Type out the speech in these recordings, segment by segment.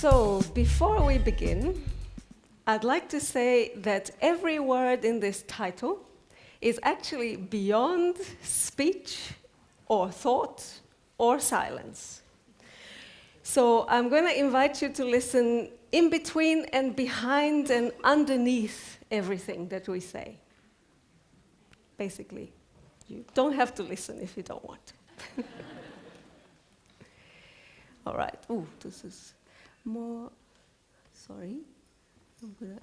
So, before we begin, I'd like to say that every word in this title is actually beyond speech or thought or silence. So I'm going to invite you to listen in between and behind and underneath everything that we say. Basically, you don't have to listen if you don't want to. All right. Ooh, this is more. Sorry. I'm gonna.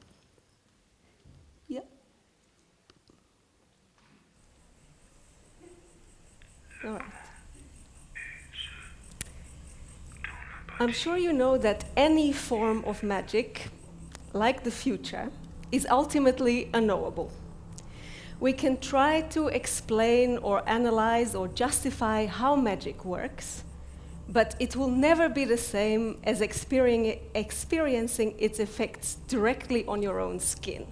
Yeah. All right. I'm sure you know that any form of magic, like the future, is ultimately unknowable. We can try to explain or analyze or justify how magic works, but it will never be the same as experiencing its effects directly on your own skin.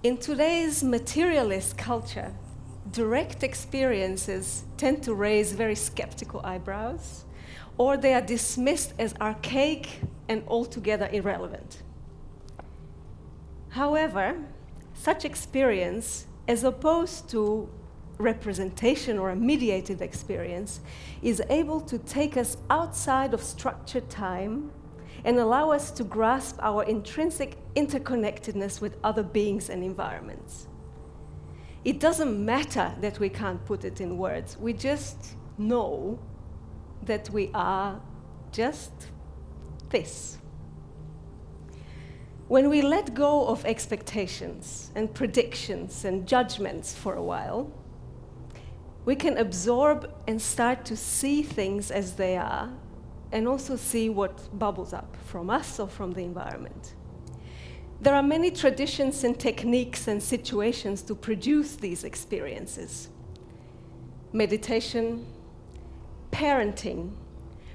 In today's materialist culture, direct experiences tend to raise very skeptical eyebrows, or they are dismissed as archaic and altogether irrelevant. However, such experience, as opposed to representation or a mediated experience, is able to take us outside of structured time and allow us to grasp our intrinsic interconnectedness with other beings and environments. It doesn't matter that we can't put it in words, we just know that we are just this. When we let go of expectations and predictions and judgments for a while, we can absorb and start to see things as they are, and also see what bubbles up from us or from the environment. There are many traditions and techniques and situations to produce these experiences. Meditation, parenting,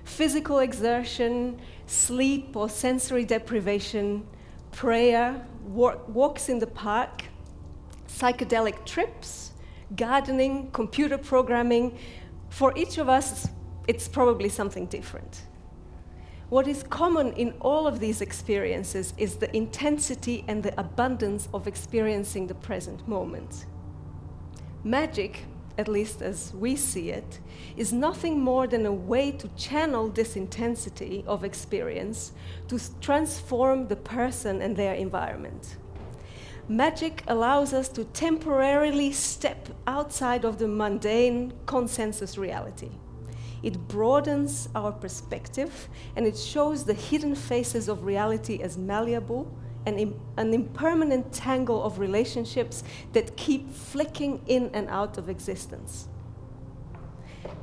physical exertion, sleep or sensory deprivation, prayer, walks in the park, psychedelic trips, gardening, computer programming. For each of us, it's probably something different. What is common in all of these experiences is the intensity and the abundance of experiencing the present moment. Magic, at least as we see it, is nothing more than a way to channel this intensity of experience to transform the person and their environment. Magic allows us to temporarily step outside of the mundane consensus reality. It broadens our perspective, and it shows the hidden faces of reality as malleable and an impermanent tangle of relationships that keep flicking in and out of existence.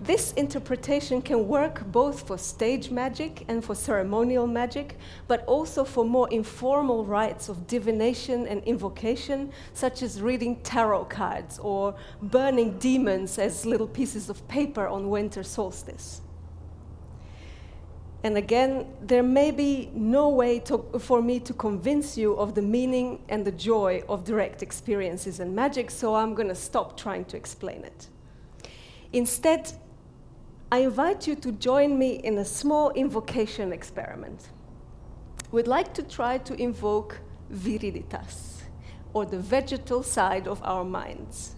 This interpretation can work both for stage magic and for ceremonial magic, but also for more informal rites of divination and invocation, such as reading tarot cards or burning demons as little pieces of paper on winter solstice. And again, there may be no way for me to convince you of the meaning and the joy of direct experiences and magic, so I'm going to stop trying to explain it. Instead, I invite you to join me in a small invocation experiment. We'd like to try to invoke viriditas, or the vegetal side of our minds.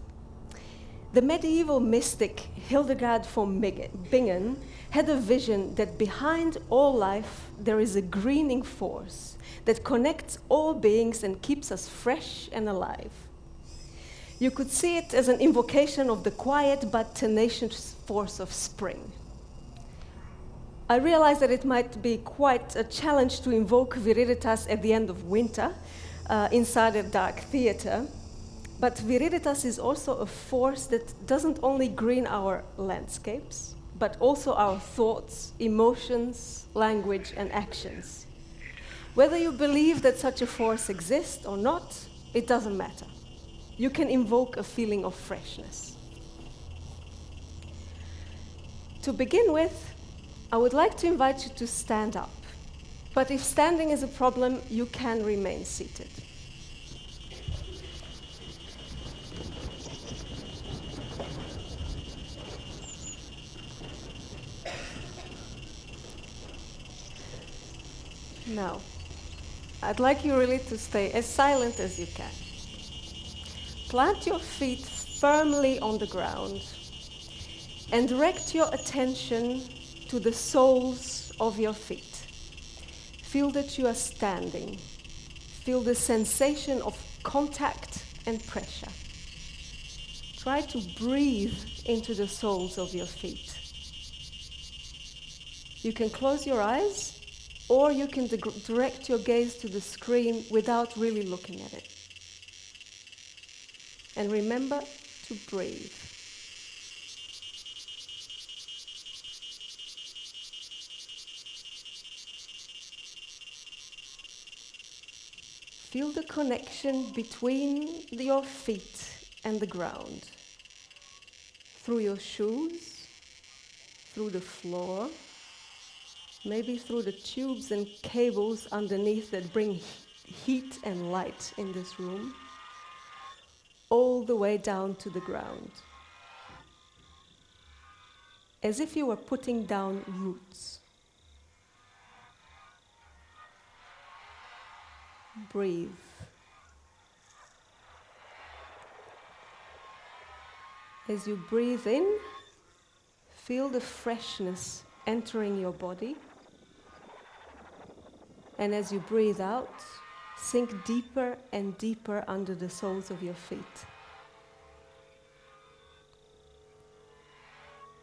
The medieval mystic Hildegard von Bingen had a vision that behind all life there is a greening force that connects all beings and keeps us fresh and alive. You could see it as an invocation of the quiet but tenacious force of spring. I realize that it might be quite a challenge to invoke viriditas at the end of winter inside a dark theater, but viriditas is also a force that doesn't only green our landscapes, but also our thoughts, emotions, language, and actions. Whether you believe that such a force exists or not, it doesn't matter. You can invoke a feeling of freshness. To begin with, I would like to invite you to stand up. But if standing is a problem, you can remain seated. Now, I'd like you really to stay as silent as you can. Plant your feet firmly on the ground and direct your attention to the soles of your feet. Feel that you are standing. Feel the sensation of contact and pressure. Try to breathe into the soles of your feet. You can close your eyes, or you can direct your gaze to the screen without really looking at it. And remember to breathe. Feel the connection between your feet and the ground. Through your shoes, through the floor, maybe through the tubes and cables underneath that bring heat and light in this room, all the way down to the ground. As if you were putting down roots. Breathe. As you breathe in, feel the freshness entering your body. And as you breathe out, sink deeper and deeper under the soles of your feet.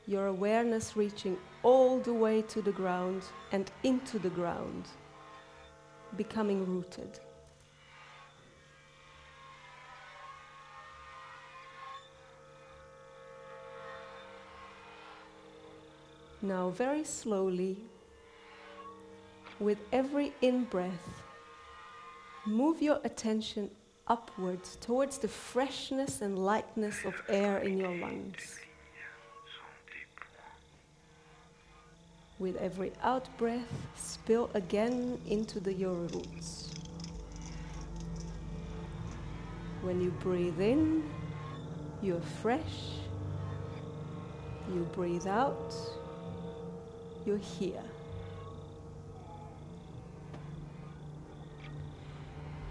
Your awareness reaching all the way to the ground and into the ground, becoming rooted. Now, very slowly, with every in-breath, move your attention upwards towards the freshness and lightness of air in your lungs. With every out-breath, spill again into your roots. When you breathe in, you're fresh. You breathe out, you're here.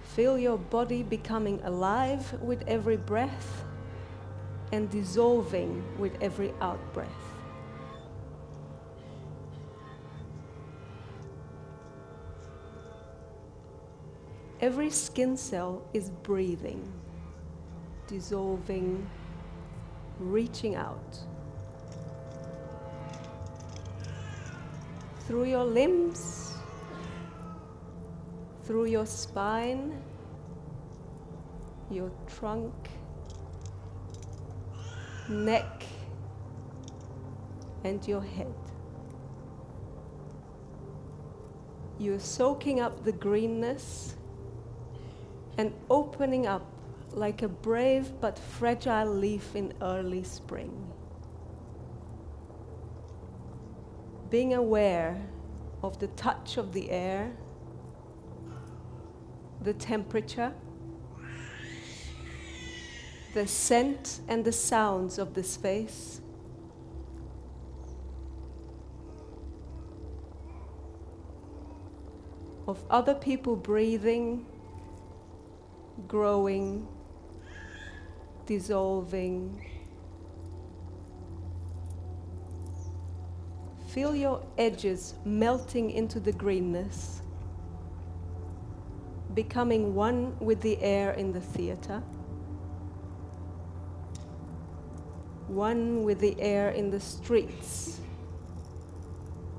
Feel your body becoming alive with every breath and dissolving with every out-breath. Every skin cell is breathing, dissolving, reaching out. Through your limbs, through your spine, your trunk, neck, and your head. You're soaking up the greenness and opening up like a brave but fragile leaf in early spring. Being aware of the touch of the air, the temperature, the scent and the sounds of the space. Of other people breathing, growing, dissolving. Feel your edges melting into the greenness, becoming one with the air in the theater, one with the air in the streets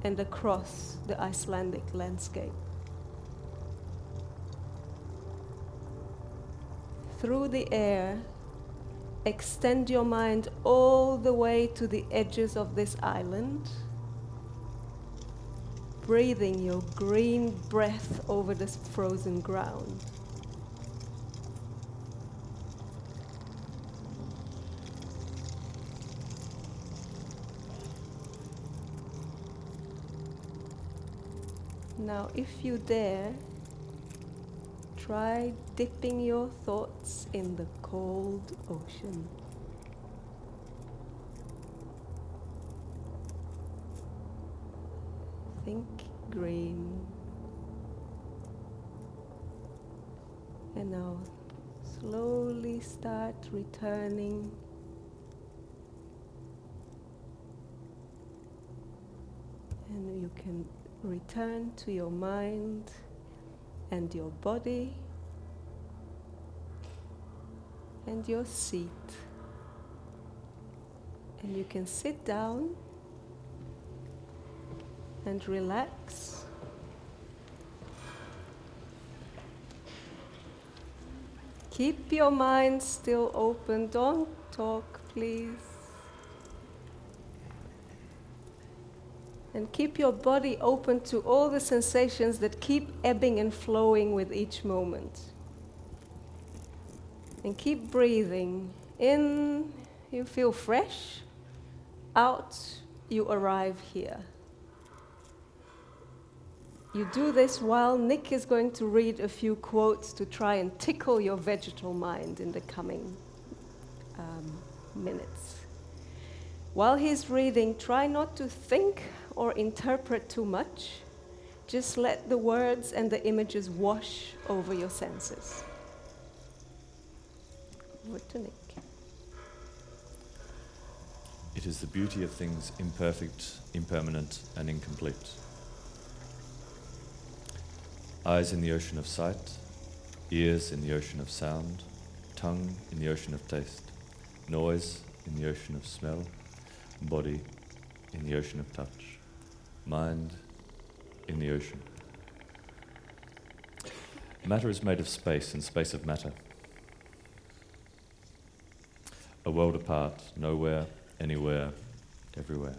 and across the Icelandic landscape. Through the air, extend your mind all the way to the edges of this island, breathing your green breath over this frozen ground. Now, if you dare, try dipping your thoughts in the cold ocean. Think green, And now slowly start returning. And you can return to your mind and your body and your seat. And you can sit down and relax. Keep your mind still open. Don't talk, please. And keep your body open to all the sensations that keep ebbing and flowing with each moment. And keep breathing. In, you feel fresh. Out, you arrive here. You do this while Nick is going to read a few quotes to try and tickle your vegetal mind in the coming minutes. While he's reading, try not to think or interpret too much. Just let the words and the images wash over your senses. Over to Nick. It is the beauty of things imperfect, impermanent, and incomplete. Eyes in the ocean of sight, ears in the ocean of sound, tongue in the ocean of taste, noise in the ocean of smell, body in the ocean of touch, mind in the ocean. Matter is made of space and space of matter. A world apart, nowhere, anywhere, everywhere.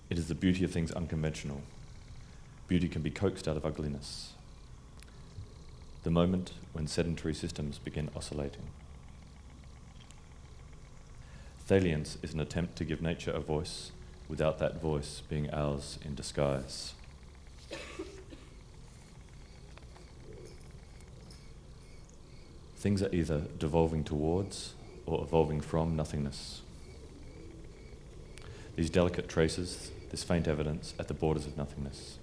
It is the beauty of things unconventional. Beauty can be coaxed out of ugliness. The moment when sedentary systems begin oscillating. Thalience is an attempt to give nature a voice without that voice being ours in disguise. Things are either devolving towards or evolving from nothingness. These delicate traces, this faint evidence at the borders of nothingness.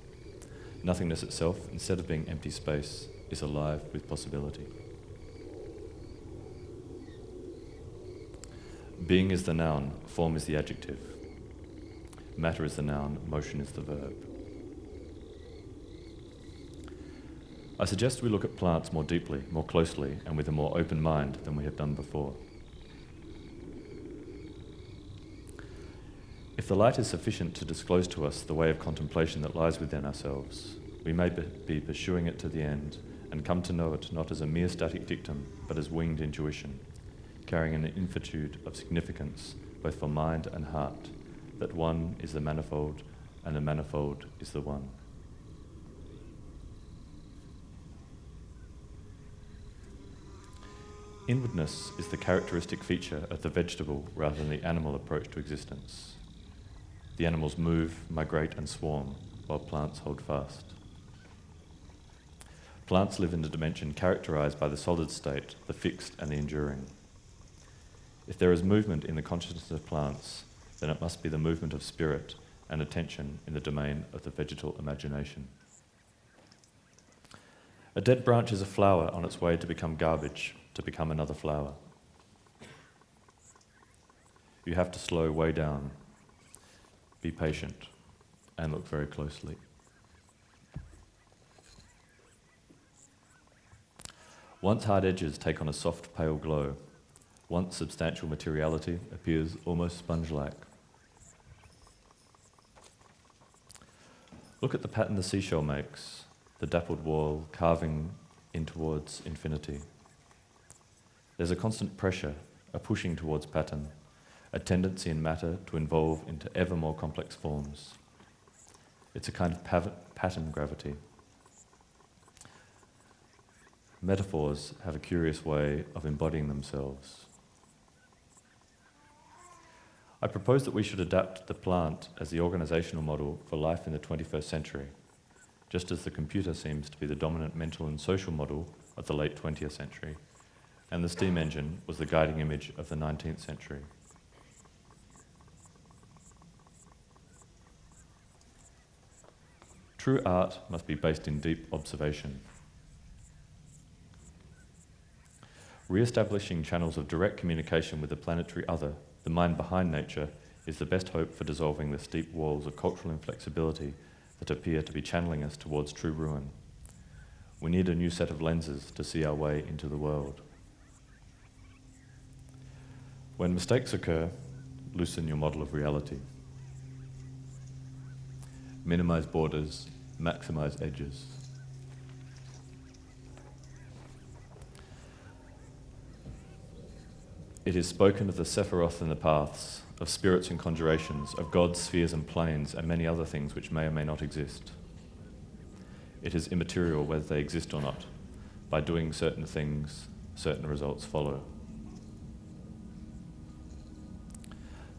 Nothingness itself, instead of being empty space, is alive with possibility. Being is the noun, form is the adjective. Matter is the noun, motion is the verb. I suggest we look at plants more deeply, more closely, and with a more open mind than we have done before. If the light is sufficient to disclose to us the way of contemplation that lies within ourselves, we may be pursuing it to the end and come to know it not as a mere static dictum, but as winged intuition, carrying an infinitude of significance both for mind and heart, that one is the manifold and the manifold is the one. Inwardness is the characteristic feature of the vegetable rather than the animal approach to existence. The animals move, migrate, and swarm, while plants hold fast. Plants live in a dimension characterized by the solid state, the fixed and the enduring. If there is movement in the consciousness of plants, then it must be the movement of spirit and attention in the domain of the vegetal imagination. A dead branch is a flower on its way to become garbage, to become another flower. You have to slow way down, be patient, and look very closely. Once hard edges take on a soft, pale glow, once substantial materiality appears almost sponge-like. Look at the pattern the seashell makes, the dappled wall carving in towards infinity. There's a constant pressure, a pushing towards pattern, a tendency in matter to evolve into ever more complex forms. It's a kind of pattern gravity. Metaphors have a curious way of embodying themselves. I propose that we should adapt the plant as the organizational model for life in the 21st century, just as the computer seems to be the dominant mental and social model of the late 20th century, and the steam engine was the guiding image of the 19th century. True art must be based in deep observation. Re-establishing channels of direct communication with the planetary other, the mind behind nature, is the best hope for dissolving the steep walls of cultural inflexibility that appear to be channeling us towards true ruin. We need a new set of lenses to see our way into the world. When mistakes occur, loosen your model of reality. Minimize borders, maximize edges. It is spoken of the Sephiroth and the paths, of spirits and conjurations, of gods, spheres and planes, and many other things which may or may not exist. It is immaterial whether they exist or not. By doing certain things, certain results follow.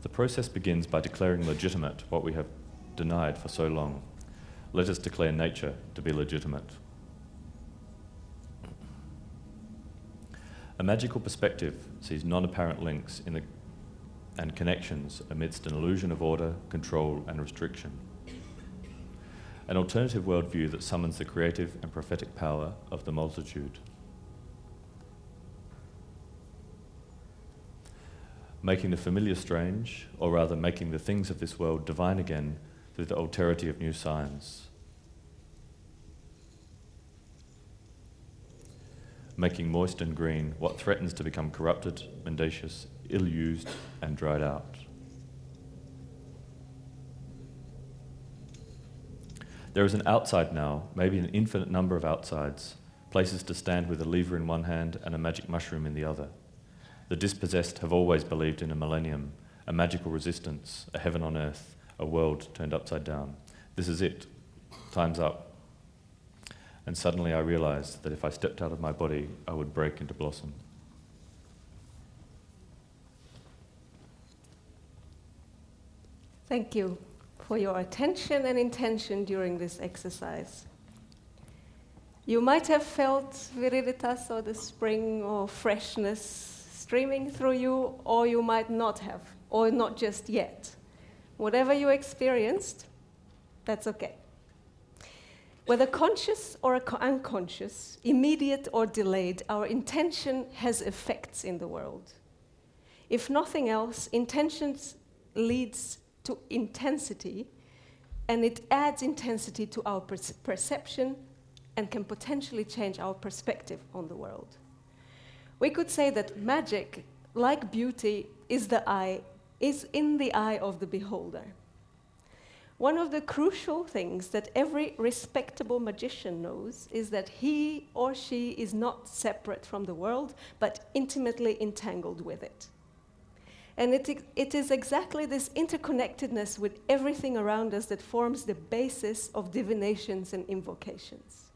The process begins by declaring legitimate what we have denied for so long. Let us declare nature to be legitimate. A magical perspective sees non-apparent links and connections amidst an illusion of order, control, and restriction. An alternative worldview that summons the creative and prophetic power of the multitude. Making the familiar strange, or rather making the things of this world divine again through the alterity of new science. Making moist and green what threatens to become corrupted, mendacious, ill-used, and dried out. There is an outside now, maybe an infinite number of outsides, places to stand with a lever in one hand and a magic mushroom in the other. The dispossessed have always believed in a millennium, a magical resistance, a heaven on earth, a world turned upside down. This is it. Time's up. And suddenly I realized that if I stepped out of my body, I would break into blossom. Thank you for your attention and intention during this exercise. You might have felt viriditas or the spring or freshness streaming through you, or you might not have, or not just yet. Whatever you experienced, that's okay. Whether conscious or unconscious, immediate or delayed, our intention has effects in the world. If nothing else, intentions leads to intensity, and it adds intensity to our perception and can potentially change our perspective on the world. We could say that magic, like beauty, is in the eye of the beholder. One of the crucial things that every respectable magician knows is that he or she is not separate from the world, but intimately entangled with it. And it is exactly this interconnectedness with everything around us that forms the basis of divinations and invocations.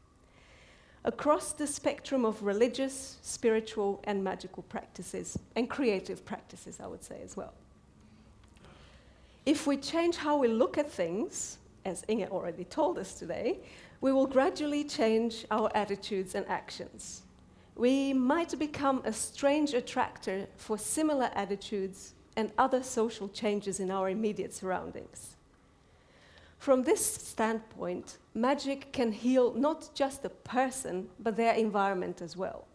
Across the spectrum of religious, spiritual, and magical practices, and creative practices, I would say as well. If we change how we look at things, as Inge already told us today, we will gradually change our attitudes and actions. We might become a strange attractor for similar attitudes and other social changes in our immediate surroundings. From this standpoint, magic can heal not just the person, but their environment as well.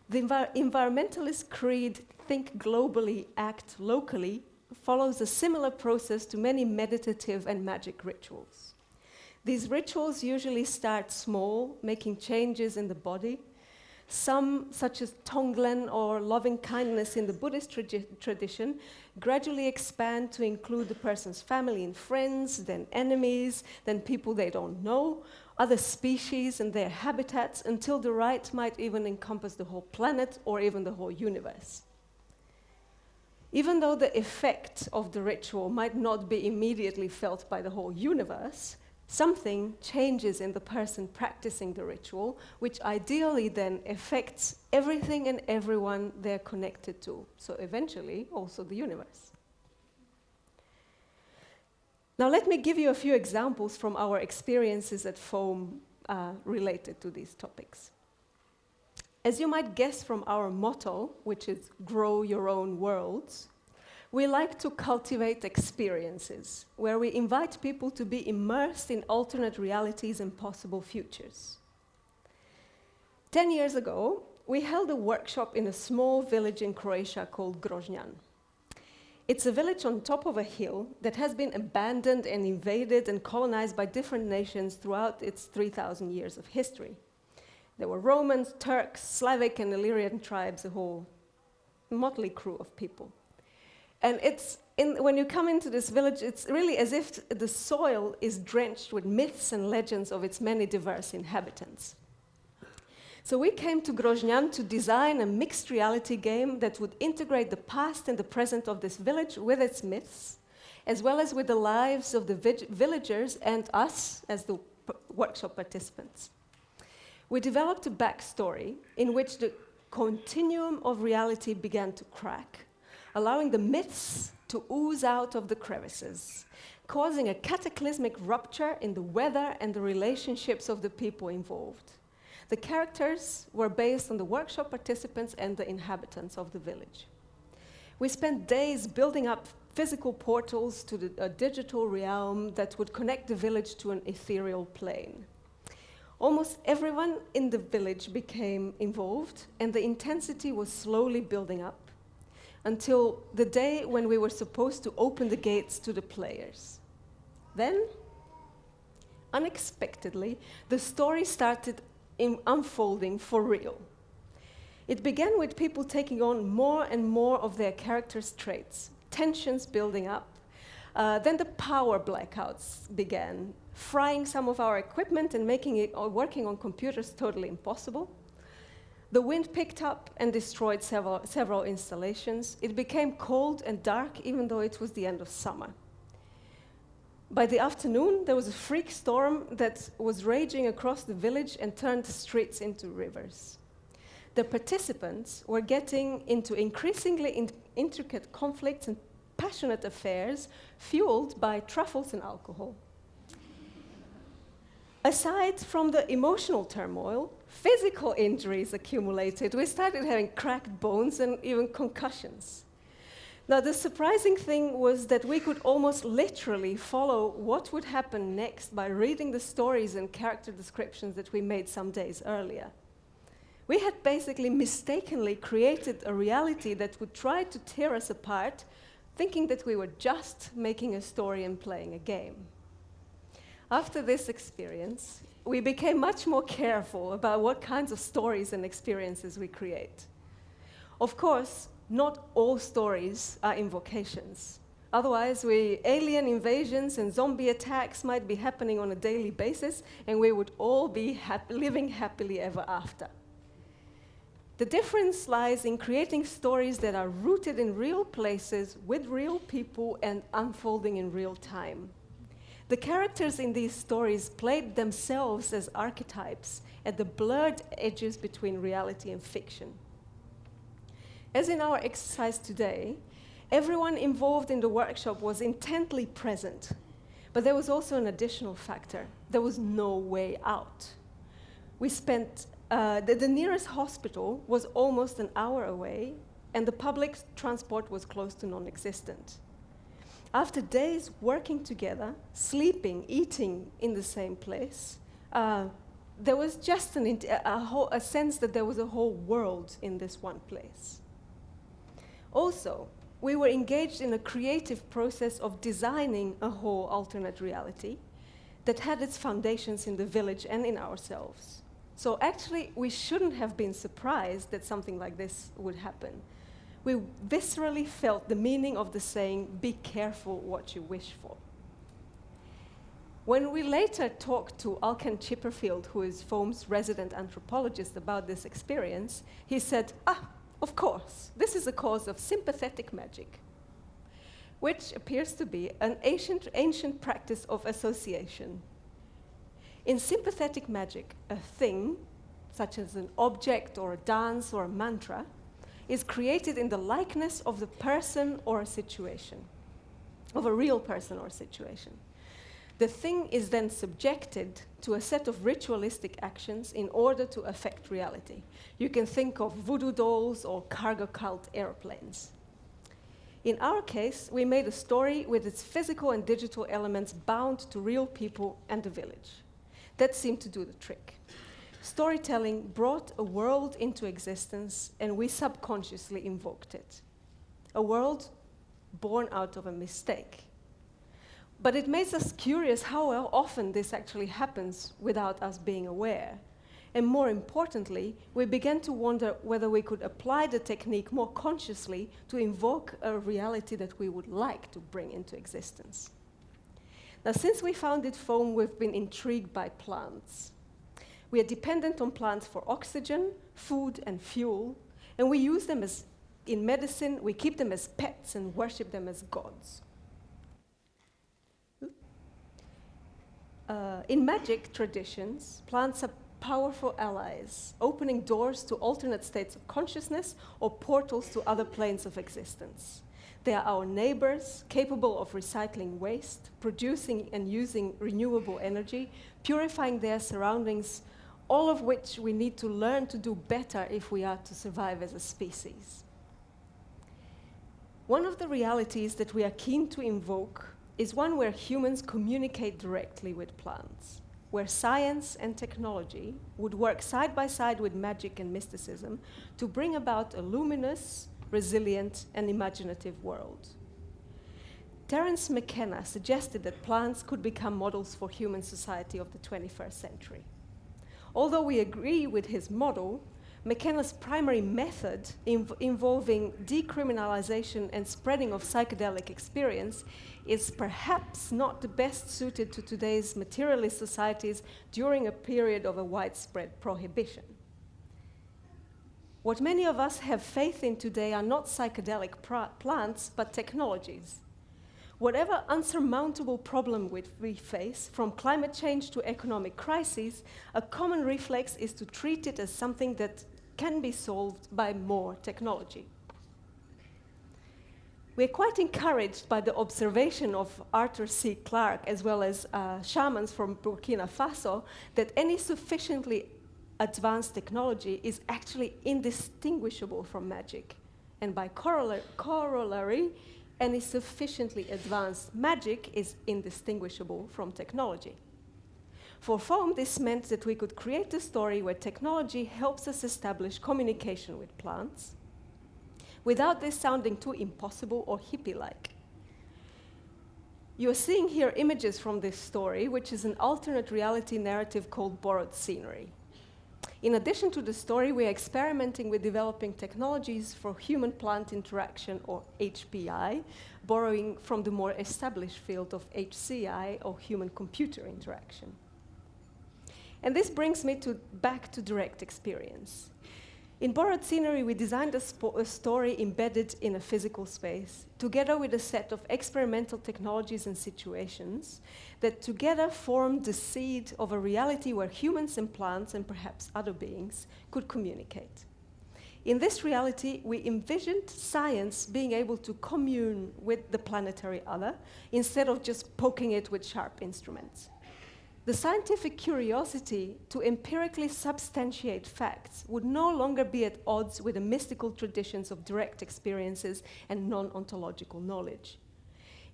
The environmentalist creed, think globally, act locally, follows a similar process to many meditative and magic rituals. These rituals usually start small, making changes in the body. Some, such as Tonglen or loving kindness in the Buddhist tradition, gradually expand to include the person's family and friends, then enemies, then people they don't know, other species and their habitats, until the rite might even encompass the whole planet or even the whole universe. Even though the effect of the ritual might not be immediately felt by the whole universe, something changes in the person practicing the ritual, which ideally then affects everything and everyone they're connected to, so eventually also the universe. Now let me give you a few examples from our experiences at FOAM related to these topics. As you might guess from our motto, which is grow your own worlds, we like to cultivate experiences where we invite people to be immersed in alternate realities and possible futures. 10 years ago, we held a workshop in a small village in Croatia called Groznan. It's a village on top of a hill that has been abandoned and invaded and colonized by different nations throughout its 3,000 years of history. There were Romans, Turks, Slavic and Illyrian tribes, a whole motley crew of people. And when you come into this village, it's really as if the soil is drenched with myths and legends of its many diverse inhabitants. So we came to Groznan to design a mixed reality game that would integrate the past and the present of this village with its myths, as well as with the lives of the villagers and us as the workshop participants. We developed a backstory in which the continuum of reality began to crack, allowing the myths to ooze out of the crevices, causing a cataclysmic rupture in the weather and the relationships of the people involved. The characters were based on the workshop participants and the inhabitants of the village. We spent days building up physical portals to a digital realm that would connect the village to an ethereal plane. Almost everyone in the village became involved, and the intensity was slowly building up until the day when we were supposed to open the gates to the players. Then, unexpectedly, the story started unfolding for real. It began with people taking on more and more of their characters' traits, tensions building up. Then the power blackouts began, frying some of our equipment and making it working on computers totally impossible. The wind picked up and destroyed several installations. It became cold and dark, even though it was the end of summer. By the afternoon, there was a freak storm that was raging across the village and turned the streets into rivers. The participants were getting into increasingly intricate conflicts and passionate affairs fueled by truffles and alcohol. Aside from the emotional turmoil, physical injuries accumulated. We started having cracked bones and even concussions. Now, the surprising thing was that we could almost literally follow what would happen next by reading the stories and character descriptions that we made some days earlier. We had basically mistakenly created a reality that would try to tear us apart, thinking that we were just making a story and playing a game. After this experience, we became much more careful about what kinds of stories and experiences we create. Of course, not all stories are invocations. Otherwise, alien invasions and zombie attacks might be happening on a daily basis, and we would all be living happily ever after. The difference lies in creating stories that are rooted in real places, with real people, and unfolding in real time. The characters in these stories played themselves as archetypes at the blurred edges between reality and fiction. As in our exercise today, everyone involved in the workshop was intently present, but there was also an additional factor. There was no way out. The nearest hospital was almost an hour away, and the public transport was close to non-existent. After days working together, sleeping, eating in the same place, there was just a sense that there was a whole world in this one place. Also, we were engaged in a creative process of designing a whole alternate reality that had its foundations in the village and in ourselves. So actually, we shouldn't have been surprised that something like this would happen. We viscerally felt the meaning of the saying, "Be careful what you wish for." When we later talked to Alken Chipperfield, who is Foam's resident anthropologist, about this experience, he said, of course, this is a cause of sympathetic magic, which appears to be an ancient practice of association. In sympathetic magic, a thing, such as an object or a dance or a mantra, is created in the likeness of the person or a situation, of a real person or situation. The thing is then subjected to a set of ritualistic actions in order to affect reality. You can think of voodoo dolls or cargo cult airplanes. In our case, we made a story with its physical and digital elements bound to real people and the village. That seemed to do the trick. storytelling brought a world into existence and we subconsciously invoked it. A world born out of a mistake. But it makes us curious how often this actually happens without us being aware. And more importantly, we began to wonder whether we could apply the technique more consciously to invoke a reality that we would like to bring into existence. Now, since we founded Foam, we've been intrigued by plants. We are dependent on plants for oxygen, food, and fuel, and we use them as, in medicine, we keep them as pets and worship them as gods. In magic traditions, plants are powerful allies, opening doors to alternate states of consciousness or portals to other planes of existence. They are our neighbors, capable of recycling waste, producing and using renewable energy, purifying their surroundings, all of which we need to learn to do better if we are to survive as a species. One of the realities that we are keen to invoke is one where humans communicate directly with plants, where science and technology would work side by side with magic and mysticism to bring about a luminous, resilient, and imaginative world. Terence McKenna suggested that plants could become models for human society of the 21st century. Although we agree with his model, McKenna's primary method involving decriminalization and spreading of psychedelic experience is perhaps not the best suited to today's materialist societies during a period of a widespread prohibition. What many of us have faith in today are not psychedelic plants, but technologies. Whatever unsurmountable problem we face, from climate change to economic crises, a common reflex is to treat it as something that can be solved by more technology. We're quite encouraged by the observation of Arthur C. Clarke, as well as shamans from Burkina Faso, that any sufficiently advanced technology is actually indistinguishable from magic. And by corollary, any sufficiently advanced magic is indistinguishable from technology. For Foam, this meant that we could create a story where technology helps us establish communication with plants, without this sounding too impossible or hippie-like. You're seeing here images from this story, which is an alternate reality narrative called Borrowed Scenery. In addition to the story, we are experimenting with developing technologies for human-plant interaction, or HPI, borrowing from the more established field of HCI, or human-computer interaction. And this brings me back to direct experience. In Borrowed Scenery, we designed a story embedded in a physical space, together with a set of experimental technologies and situations that together formed the seed of a reality where humans and plants, and perhaps other beings, could communicate. In this reality, we envisioned science being able to commune with the planetary other, instead of just poking it with sharp instruments. The scientific curiosity to empirically substantiate facts would no longer be at odds with the mystical traditions of direct experiences and non-ontological knowledge.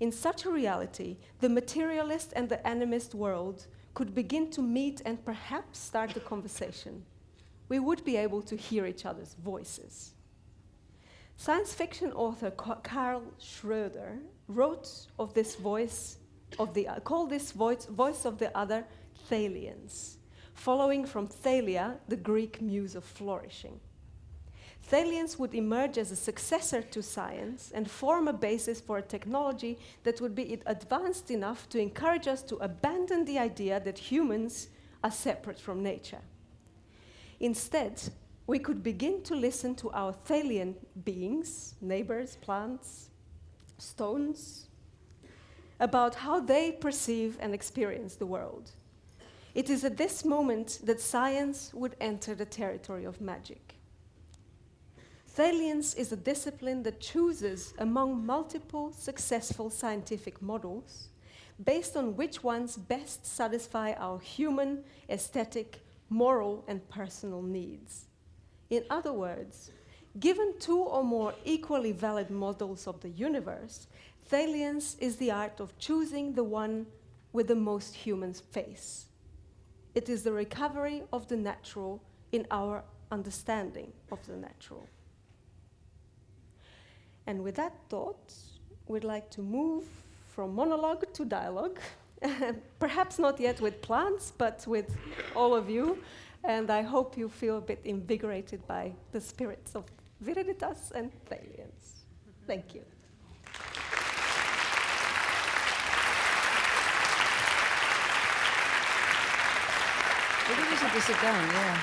In such a reality, the materialist and the animist world could begin to meet and perhaps start a conversation. We would be able to hear each other's voices. Science fiction author Carl Schroeder wrote of this voice call this voice of the other Thalians, following from Thalia, the Greek muse of flourishing. Thalians would emerge as a successor to science and form a basis for a technology that would be advanced enough to encourage us to abandon the idea that humans are separate from nature. Instead, we could begin to listen to our Thalian beings, neighbors, plants, stones, about how they perceive and experience the world. It is at this moment that science would enter the territory of magic. Thalians is a discipline that chooses among multiple successful scientific models based on which ones best satisfy our human, aesthetic, moral, and personal needs. In other words, given two or more equally valid models of the universe, Thalians is the art of choosing the one with the most human face. It is the recovery of the natural in our understanding of the natural. And with that thought, we'd like to move from monologue to dialogue. Perhaps not yet with plants, but with all of you. And I hope you feel a bit invigorated by the spirits of Viriditas and Thalians. Thank you. Maybe we should just sit down, yeah.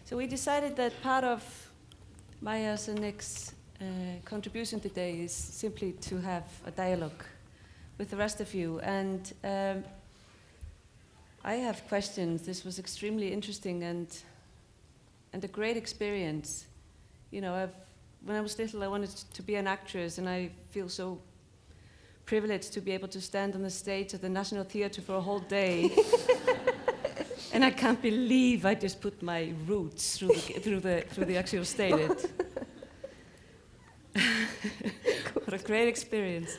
So we decided that part of Maja's and Nick's contribution today is simply to have a dialogue with the rest of you. And I have questions. This was extremely interesting and a great experience. You know, when I was little, I wanted to be an actress, and I feel so privileged to be able to stand on the stage at the National Theatre for a whole day. And I can't believe I just put my roots through the actual stage. What a great experience.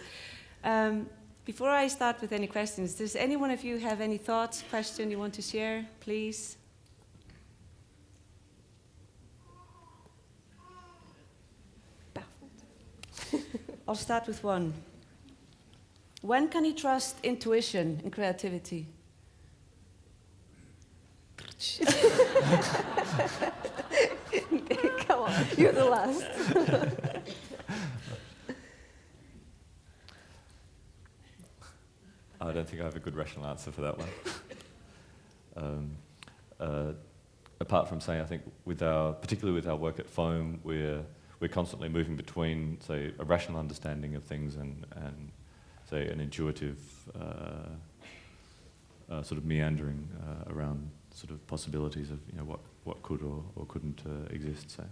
Before I start with any questions, does any one of you have any thoughts, question you want to share, please? I'll start with one. When can you trust intuition in creativity? Come on, you're the last. I don't think I have a good rational answer for that one. Apart from saying, I think particularly with our work at Foam, we're constantly moving between, say, a rational understanding of things and say, an intuitive sort of meandering around sort of possibilities of, you know, what could or couldn't exist. So,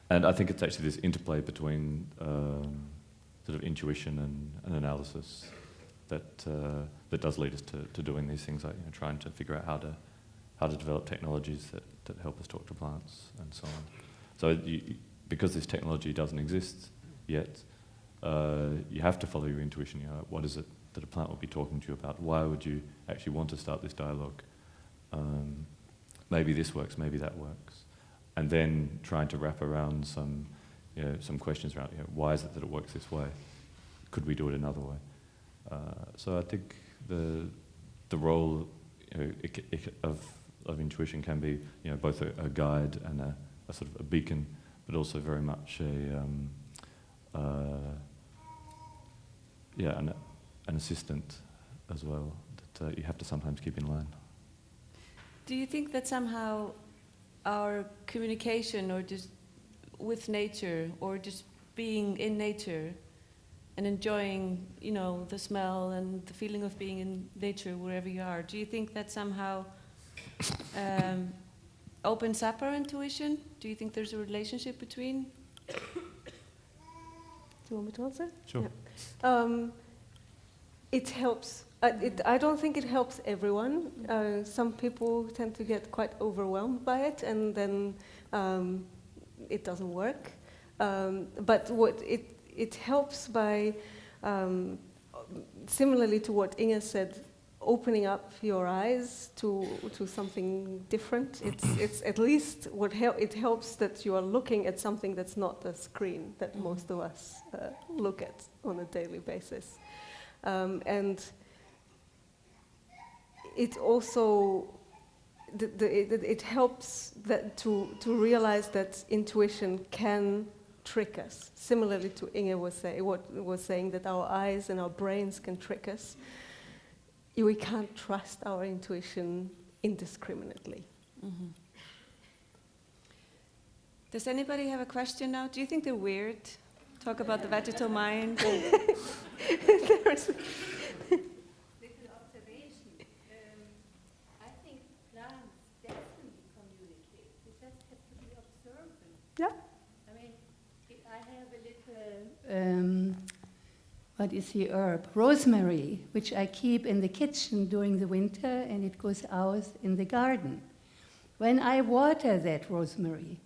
and I think it's actually this interplay between sort of intuition and analysis that does lead us to doing these things, like, you know, trying to figure out how to develop technologies that help us talk to plants and so on. So because this technology doesn't exist yet, you have to follow your intuition. You know, what is it that a plant will be talking to you about? Why would you actually want to start this dialogue? Maybe this works, maybe that works. And then trying to wrap around some questions around, you know, why is it that it works this way? Could we do it another way? So I think the role, you know, of intuition can be, you know, both a guide and a sort of a beacon, but also very much an assistant as well that you have to sometimes keep in line. Do you think that somehow our communication, or just with nature, or just being in nature and enjoying, you know, the smell and the feeling of being in nature wherever you are, do you think that somehow opens up our intuition? Do you think there's a relationship between? Do you want me to answer? Sure. Yeah. It helps. I don't think it helps everyone. Some people tend to get quite overwhelmed by it, and then it doesn't work. But what it helps by, similarly to what Inge said, opening up your eyes to something different. It's at least it helps that you are looking at something that's not a screen that most of us look at on a daily basis, and it also it helps that to realize that intuition can trick us. Similarly to Inge was saying that our eyes and our brains can trick us. We can't trust our intuition indiscriminately. Mm-hmm. Does anybody have a question now? Do you think they're weird? Talk about the vegetal mind. There's Little observation. I think plants definitely communicate. We just have to be observant. Yeah. I mean, I have a little, what is the herb? Rosemary, which I keep in the kitchen during the winter, and it goes out in the garden. When I water that rosemary,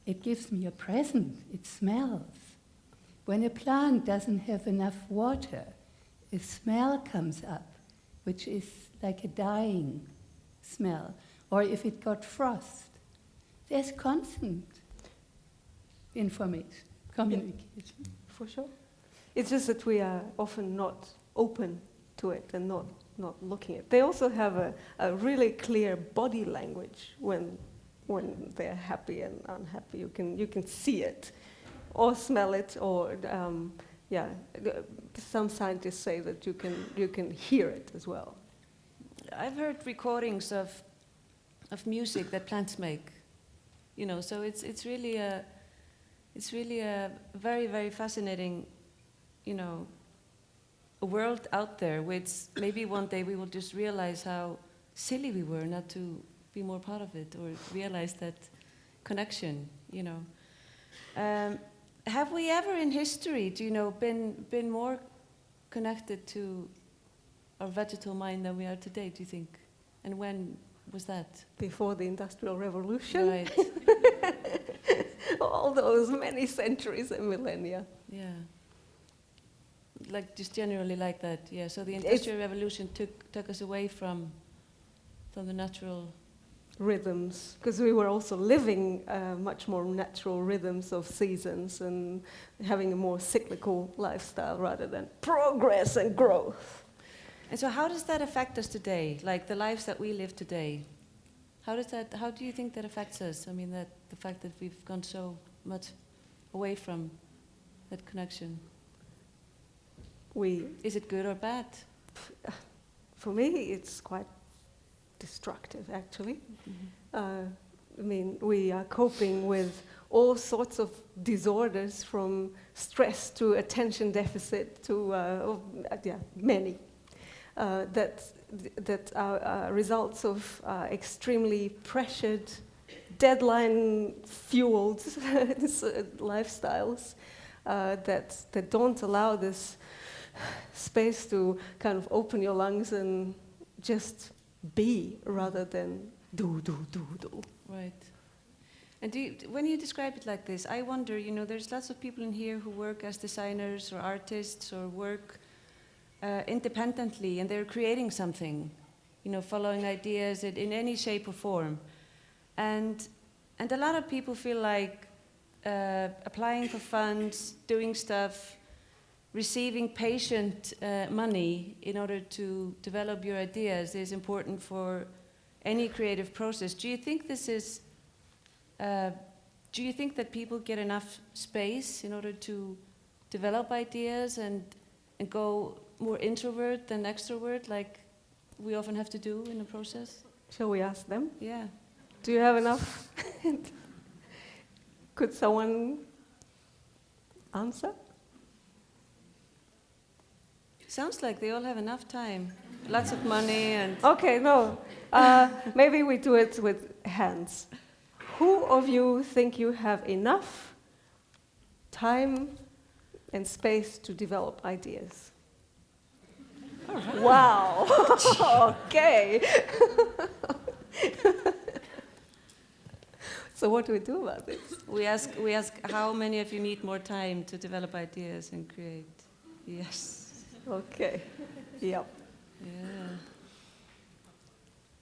it gives me a present. It smells. When a plant doesn't have enough water, a smell comes up, which is like a dying smell, or if it got frost, there's constant information, communication. For sure. It's just that we are often not open to it and not looking at it. They also have a really clear body language when they're happy and unhappy. You can see it, or smell it, or some scientists say that you can hear it as well. I've heard recordings of music that plants make, so it's really a very, very fascinating, a world out there, which maybe one day we will just realize how silly we were not to be more part of it, or realize that connection, Have we ever in history, been more connected to our vegetal mind than we are today, do you think? And when was that? Before the Industrial Revolution. Right. All those many centuries and millennia. Yeah. Like just generally like that, yeah. So the Industrial Revolution took us away from the natural rhythms, because we were also living much more natural rhythms of seasons and having a more cyclical lifestyle rather than progress and growth. And so how does that affect us today? Like the lives that we live today, how do you think that affects us? I mean, that the fact that we've gone so much away from that connection. Is it good or bad? For me, it's quite destructive, actually. Mm-hmm. We are coping with all sorts of disorders, from stress to attention deficit to many, that are results of extremely pressured, deadline-fueled lifestyles that don't allow this space to kind of open your lungs and just be rather than do. Right. And when you describe it like this, I wonder, there's lots of people in here who work as designers or artists or work independently, and they're creating something, following ideas in any shape or form. And a lot of people feel like applying for funds, doing stuff, receiving patient money in order to develop your ideas is important for any creative process. Do you think that people get enough space in order to develop ideas and go more introvert than extrovert, like we often have to do in the process? Shall we ask them? Yeah. Do you have enough? Could someone answer? Sounds like they all have enough time, lots of money and... Okay, no. Maybe we do it with hands. Who of you think you have enough time and space to develop ideas? All right. Wow. Okay. So what do we do about this? We ask how many of you need more time to develop ideas and create? Yes. Okay. Yep. Yeah.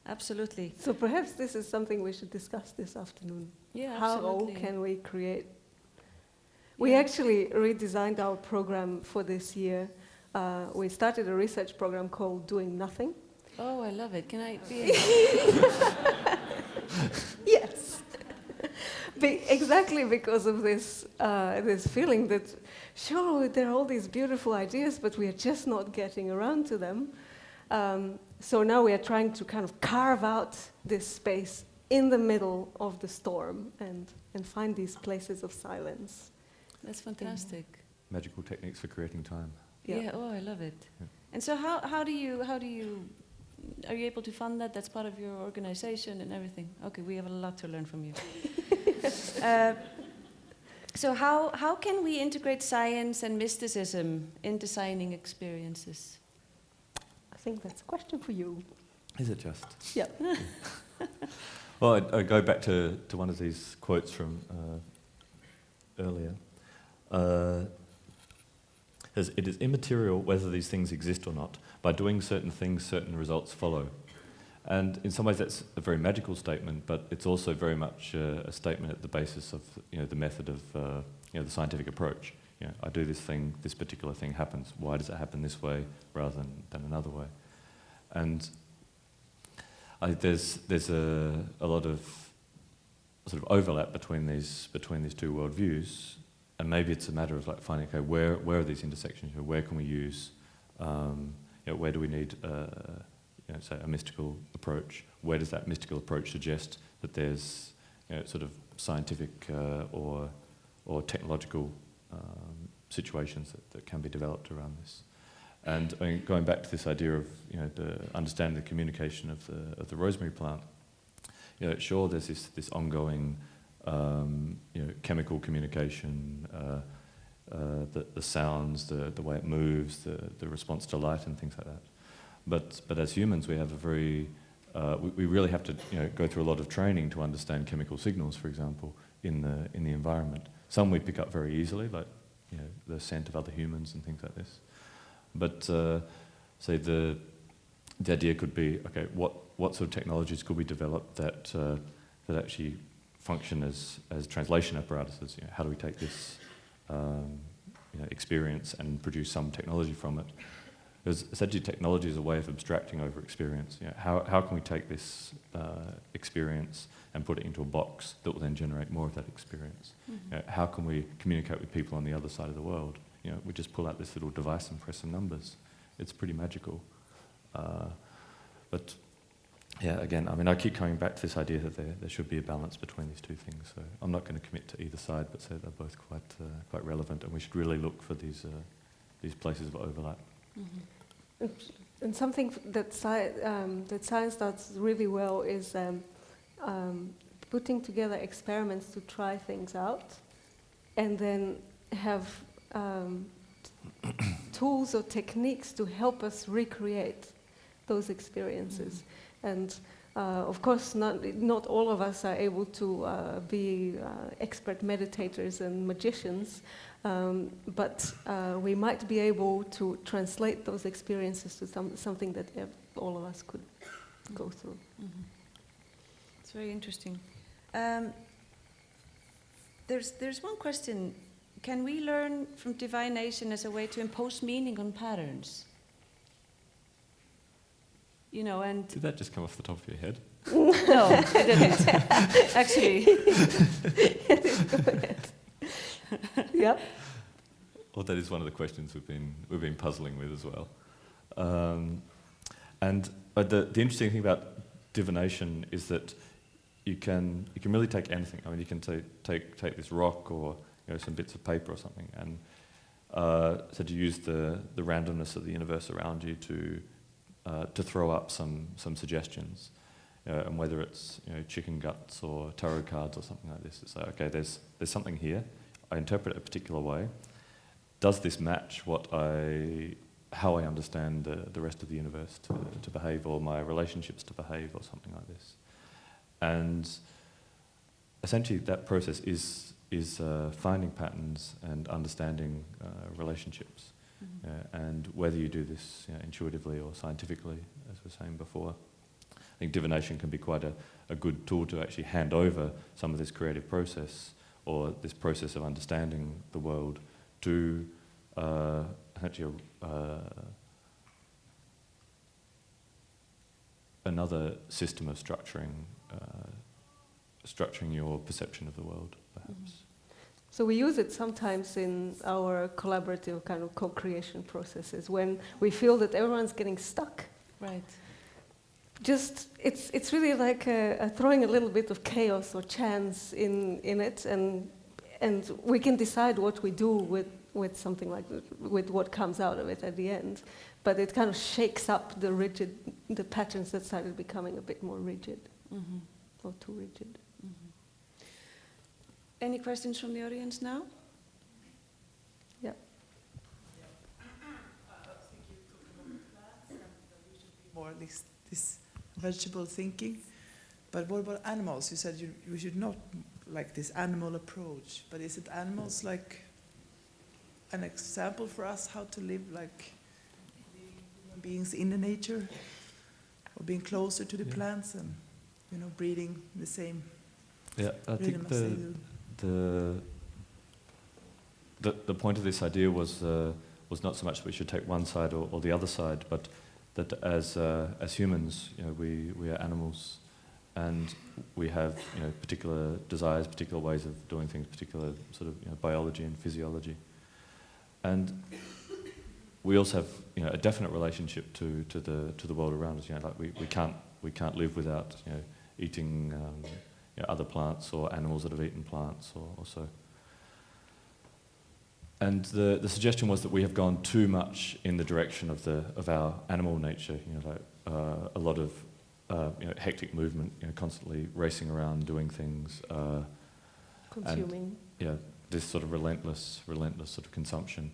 Absolutely. So perhaps this is something we should discuss this afternoon. Yeah, How absolutely. can we create? We actually redesigned our program for this year. We started a research program called Doing Nothing. Oh, I love it. Can I be? Yes. Exactly because of this feeling that, sure, there are all these beautiful ideas, but we are just not getting around to them. So now we are trying to kind of carve out this space in the middle of the storm and find these places of silence. That's fantastic. Magical techniques for creating time. Yeah. Oh, I love it. Yeah. And so how do you are you able to fund that? That's part of your organization and everything. Okay, we have a lot to learn from you. So how can we integrate science and mysticism in designing experiences? I think that's a question for you. Is it just? Yeah. Well, I go back to one of these quotes from earlier. It is immaterial whether these things exist or not. By doing certain things, certain results follow. And in some ways that's a very magical statement, but it's also very much a statement at the basis of the method of the scientific approach. I do this thing, this particular thing happens. Why does it happen this way rather than another way? And there's a lot of sort of overlap between these two worldviews, and maybe it's a matter of finding where are these intersections? Where can we use? Where do we need? Say a mystical approach. Where does that mystical approach suggest that there's sort of scientific or technological situations that can be developed around this? And I mean, going back to this idea of the understanding the communication of the rosemary plant, sure there's this ongoing chemical communication, the sounds, the way it moves, the response to light and things like that. But as humans, we have a very we really have to go through a lot of training to understand chemical signals, for example, in the environment. Some we pick up very easily, like the scent of other humans and things like this. But say the idea could be, okay, what sort of technologies could we develop that actually function as translation apparatuses? How do we take this experience and produce some technology from it? Because essentially technology is a way of abstracting over experience. How can we take this experience and put it into a box that will then generate more of that experience? Mm-hmm. How can we communicate with people on the other side of the world? We just pull out this little device and press some numbers. It's pretty magical. But yeah, again, I mean, I keep coming back to this idea that there should be a balance between these two things. So I'm not going to commit to either side, but say they're both quite relevant, and we should really look for these places of overlap. Mm-hmm. And something that science does really well is putting together experiments to try things out, and then have tools or techniques to help us recreate those experiences. Mm-hmm. And of course, not all of us are able to be expert meditators and magicians, but we might be able to translate those experiences to something that all of us could go through. Mm-hmm. It's very interesting. There's one question. Can we learn from divination as a way to impose meaning on patterns? And did that just come off the top of your head? No, it didn't. Actually. Go ahead. Yep. Well, that is one of the questions we've been puzzling with as well. But the interesting thing about divination is that you can really take anything. I mean, you can take this rock or some bits of paper or something, and so to use the randomness of the universe around you to throw up some suggestions, and whether it's chicken guts or tarot cards or something like this. It's like, okay, there's something here. I interpret it a particular way. Does this match how I understand the rest of the universe to behave, or my relationships to behave, or something like this? And essentially, that process is finding patterns and understanding relationships. Mm-hmm. And whether you do this intuitively or scientifically, as we were saying before, I think divination can be quite a good tool to actually hand over some of this creative process or this process of understanding the world to actually another system of structuring your perception of the world, perhaps. Mm-hmm. So we use it sometimes in our collaborative kind of co-creation processes when we feel that everyone's getting stuck. Right. Just it's really like throwing a little bit of chaos or chance in it, and we can decide what we do with something like with what comes out of it at the end. But it kind of shakes up the patterns that started becoming a bit more rigid, mm-hmm. or too rigid. Mm-hmm. Any questions from the audience now? Yeah. I think you talked about plants and that we should be more this vegetable thinking. But what about animals? You said we should not like this animal approach. But is it animals like an example for us how to live like human beings in the nature, or being closer to the plants and, you know, breathing the same I think rhythm as they do. the point of this idea was not so much that we should take one side or the other side, but that as humans, you know, we are animals, and we have, you know, particular desires, particular ways of doing things, particular sort of, you know, biology and physiology, and we also have, you know, a definite relationship to the world around us. You know, like we can't live without, you know, eating you know, other plants or animals that have eaten plants or so. And the suggestion was that we have gone too much in the direction of our animal nature. You know, like a lot of you know, hectic movement, you know, constantly racing around, doing things, Consuming. and this sort of relentless sort of consumption,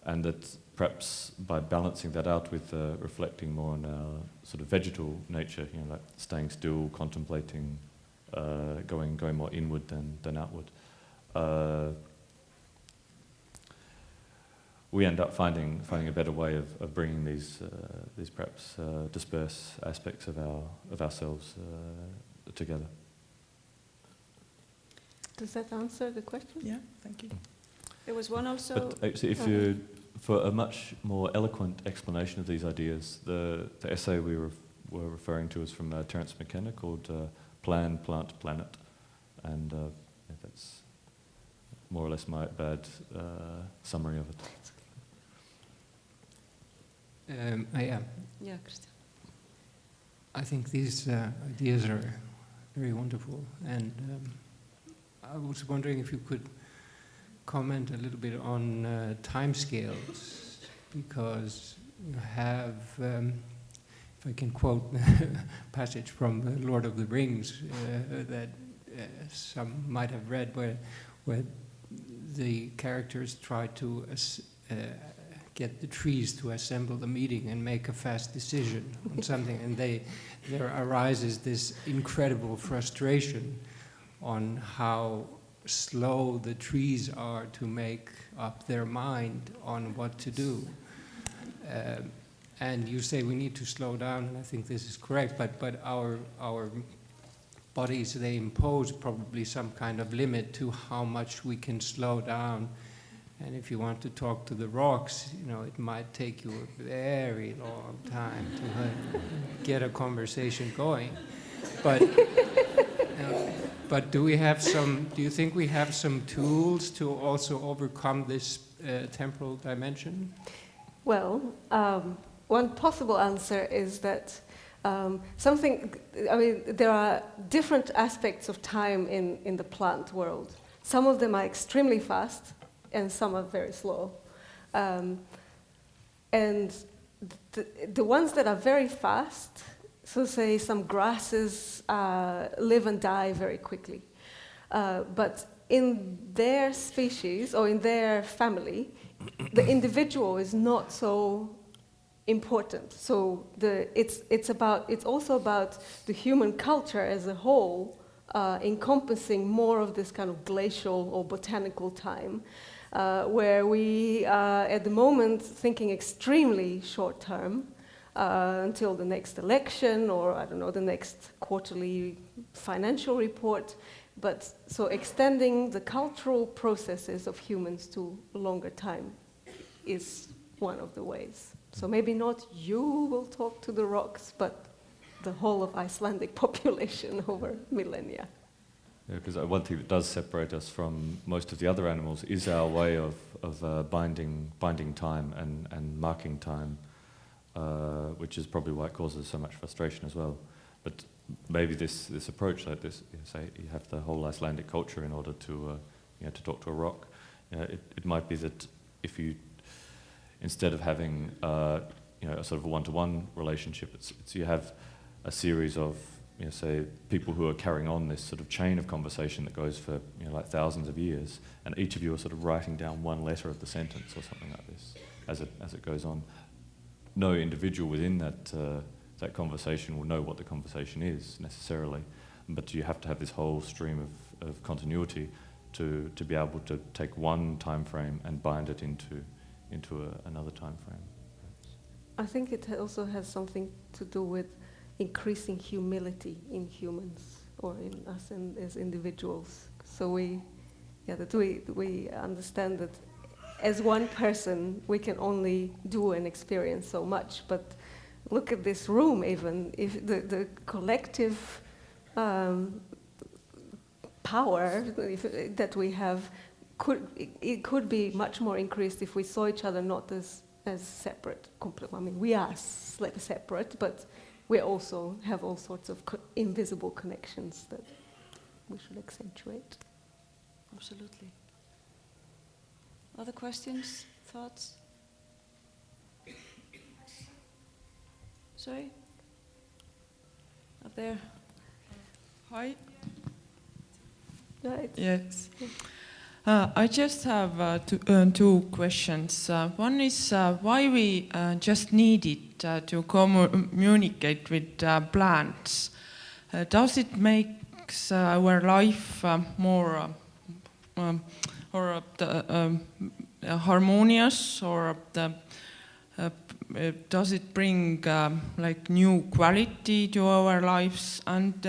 and that perhaps by balancing that out with reflecting more on our sort of vegetal nature, you know, like staying still, contemplating, going more inward than outward. We end up finding a better way of bringing these perhaps dispersed aspects of ourselves together. Does that answer the question? Yeah, thank you. There was one also. But actually, if you, for a much more eloquent explanation of these ideas, the essay we were referring to is from Terence McKenna called "Plan, Plant, Planet," and that's more or less my bad summary of it. Yeah, Christian. I think these ideas are very wonderful, and I was wondering if you could comment a little bit on timescales, because you have, if I can quote a passage from Lord of the Rings that some might have read, where the characters try to get the trees to assemble the meeting and make a fast decision on something, and there arises this incredible frustration on how slow the trees are to make up their mind on what to do. And you say we need to slow down, and I think this is correct, but our bodies, they impose probably some kind of limit to how much we can slow down. And if you want to talk to the rocks, you know, it might take you a very long time to get a conversation going. But do you think we have some tools to also overcome this temporal dimension? Well, one possible answer is that there are different aspects of time in the plant world. Some of them are extremely fast, and some are very slow. And the ones that are very fast, so say some grasses live and die very quickly. But in their species or in their family, the individual is not so important. So it's also about the human culture as a whole, encompassing more of this kind of glacial or botanical time, where we are at the moment thinking extremely short term until the next election, or I don't know, the next quarterly financial report. But so extending the cultural processes of humans to longer time is one of the ways. So maybe not you will talk to the rocks, but the whole of Icelandic population over millennia. Yeah, because one thing that does separate us from most of the other animals is our way of binding time and marking time, which is probably why it causes so much frustration as well. But maybe this approach, like this, say you have the whole Icelandic culture in order to to talk to a rock. It might be that if you, instead of having a sort of a one-to-one relationship, it's you have a series of say people who are carrying on this sort of chain of conversation that goes for like thousands of years, and each of you are sort of writing down one letter of the sentence or something like this as it goes on. No individual within that conversation will know what the conversation is necessarily, but you have to have this whole stream of continuity to be able to take one time frame and bind it into another time frame. I think it also has something to do with increasing humility in humans or in us as individuals. So we understand that as one person we can only do and experience so much. But look at this room, even if the collective power that we have could be much more increased if we saw each other not as separate. I mean, we are separate, but we also have all sorts of invisible connections that we should accentuate. Absolutely. Other questions, thoughts? Sorry? Up there. Hi. Right. Yes. I just have two questions. One is why we just needed to communicate with plants. Does it make our life more harmonious, or does it bring like new quality to our lives? And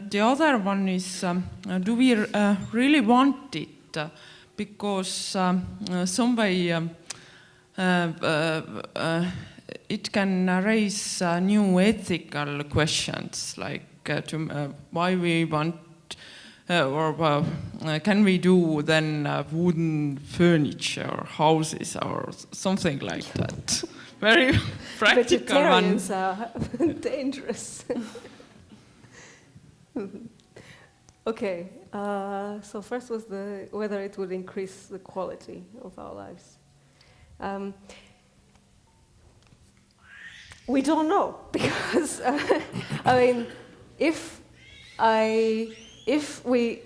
the other one is, do we really want it? Because some way it can raise new ethical questions, like why we want, or can we do then wooden furniture or houses or something like that? Very practical one. Vegetarians are dangerous. Okay, so first was whether it would increase the quality of our lives. We don't know, because I mean, if we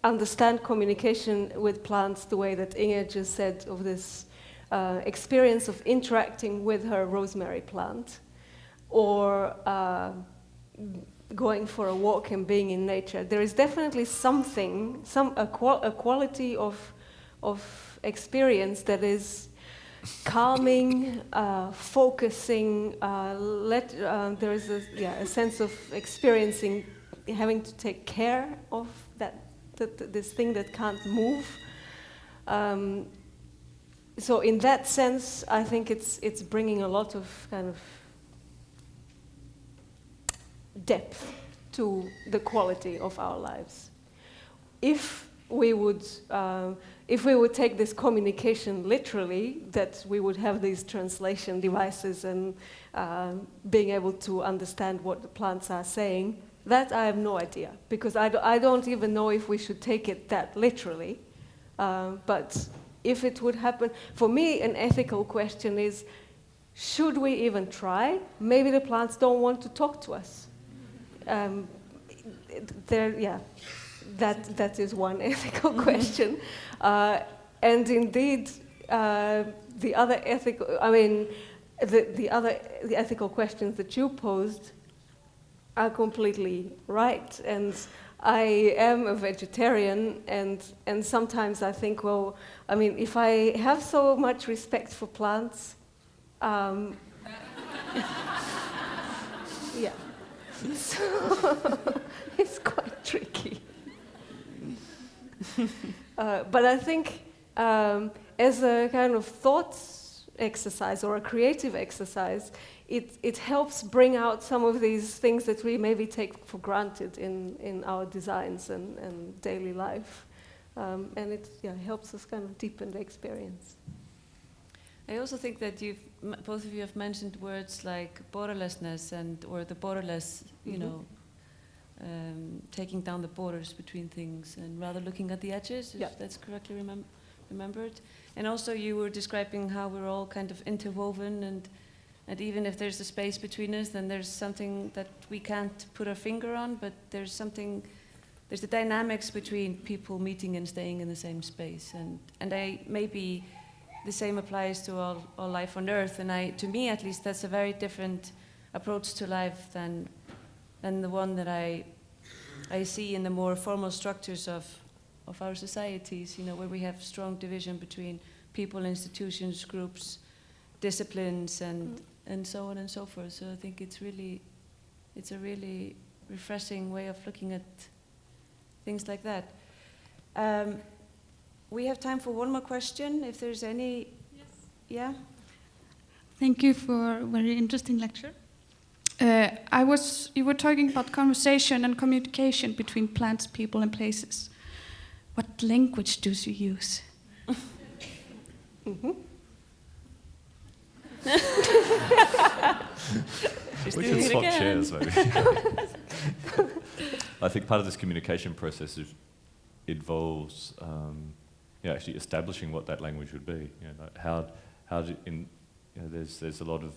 understand communication with plants the way that Inge just said, of this experience of interacting with her rosemary plant, or going for a walk and being in nature, there is definitely something, a quality of experience that is calming, focusing. There is a sense of experiencing, having to take care of this thing that can't move. So in that sense, I think it's bringing a lot of kind of depth to the quality of our lives. If we would take this communication literally, that we would have these translation devices and being able to understand what the plants are saying, that I have no idea, because I don't even know if we should take it that literally. But if it would happen, for me, an ethical question is, should we even try? Maybe the plants don't want to talk to us. That is one ethical question. And indeed, the other ethical questions that you posed are completely right. And I am a vegetarian, and sometimes I think, well, I mean, if I have so much respect for plants, yeah. So it's quite tricky. But I think as a kind of thought exercise or a creative exercise, it helps bring out some of these things that we maybe take for granted in our designs and daily life. And it helps us kind of deepen the experience. I also think that both of you have mentioned words like borderlessness or the borderless, taking down the borders between things and rather looking at the edges, if that's correctly remembered. And also you were describing how we're all kind of interwoven, and even if there's a space between us, then there's something that we can't put our finger on, but there's the dynamics between people meeting and staying in the same space. And maybe the same applies to all life on Earth, and to me at least, that's a very different approach to life than the one that I see in the more formal structures of our societies, where we have strong division between people, institutions, groups, disciplines, and so on and so forth. So I think it's a really refreshing way of looking at things like that. We have time for one more question, if there's any. Yes. Yeah? Thank you for a very interesting lecture. You were talking about conversation and communication between plants, people, and places. What language do you use? Mm-hmm. We can swap chairs, maybe. I think part of this communication process involves actually establishing what that language would be. There's a lot of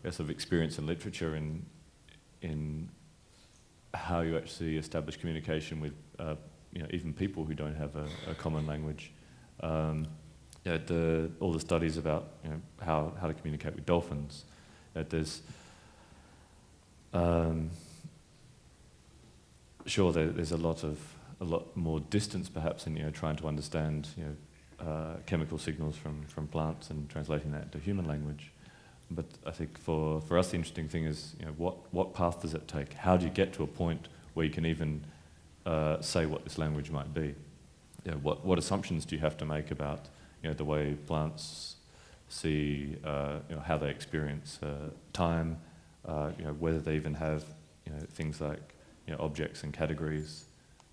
sort of experience in literature in how you actually establish communication with even people who don't have a common language. All the studies about how to communicate with dolphins. There's there's a lot more distance perhaps in trying to understand chemical signals from plants and translating that into human language. But I think for us the interesting thing is what path does it take? How do you get to a point where you can even say what this language might be? What assumptions do you have to make about the way plants see how they experience time, whether they even have things like objects and categories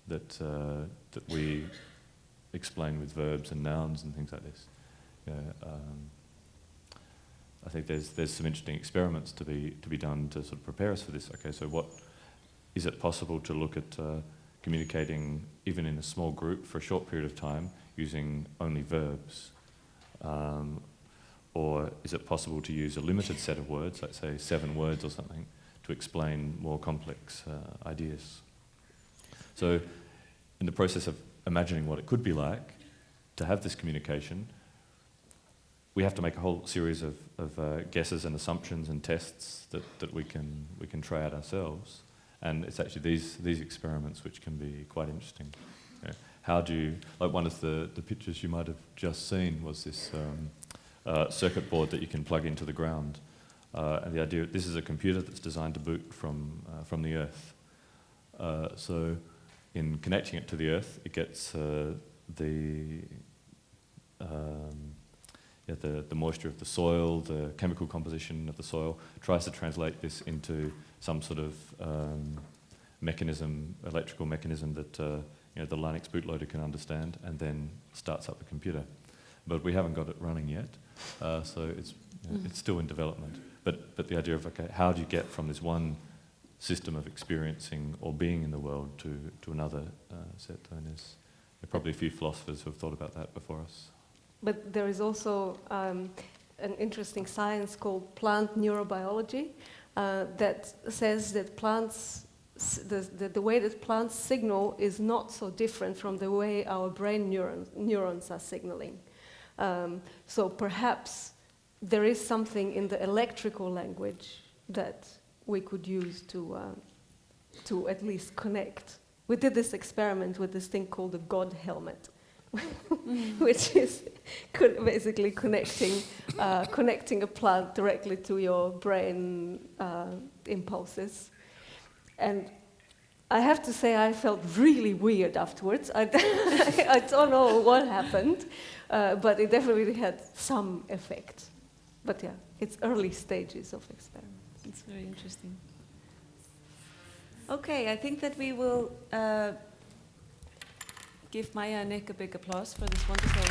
that we explain with verbs and nouns and things like this. I think there's some interesting experiments to be done to sort of prepare us for this. Okay, so is it possible to look at communicating even in a small group for a short period of time using only verbs? Or is it possible to use a limited set of words, let's say 7 words or something, to explain more complex ideas? So in the process of imagining what it could be like to have this communication, we have to make a whole series of guesses and assumptions and tests that we can try out ourselves. And it's actually these experiments which can be quite interesting. How do you, like one of the pictures you might have just seen was this circuit board that you can plug into the ground. And the idea, this is a computer that's designed to boot from the Earth. So in connecting it to the Earth, it gets the moisture of the soil, the chemical composition of the soil, tries to translate this into some sort of mechanism, electrical mechanism that the Linux bootloader can understand, and then starts up the computer. But we haven't got it running yet, so it's still in development. But the idea of, okay, how do you get from this one system of experiencing or being in the world to another set? And there are probably a few philosophers who have thought about that before us. But there is also an interesting science called plant neurobiology that says that plants, the way that plants signal is not so different from the way our brain neurons are signaling. So perhaps there is something in the electrical language that we could use to at least connect. We did this experiment with this thing called the God helmet, which is basically connecting a plant directly to your brain impulses. And I have to say I felt really weird afterwards. I don't know what happened, but it definitely had some effect. But yeah, it's early stages of experiments. It's very interesting. Okay, I think that we will give Maja and Nick a big applause for this wonderful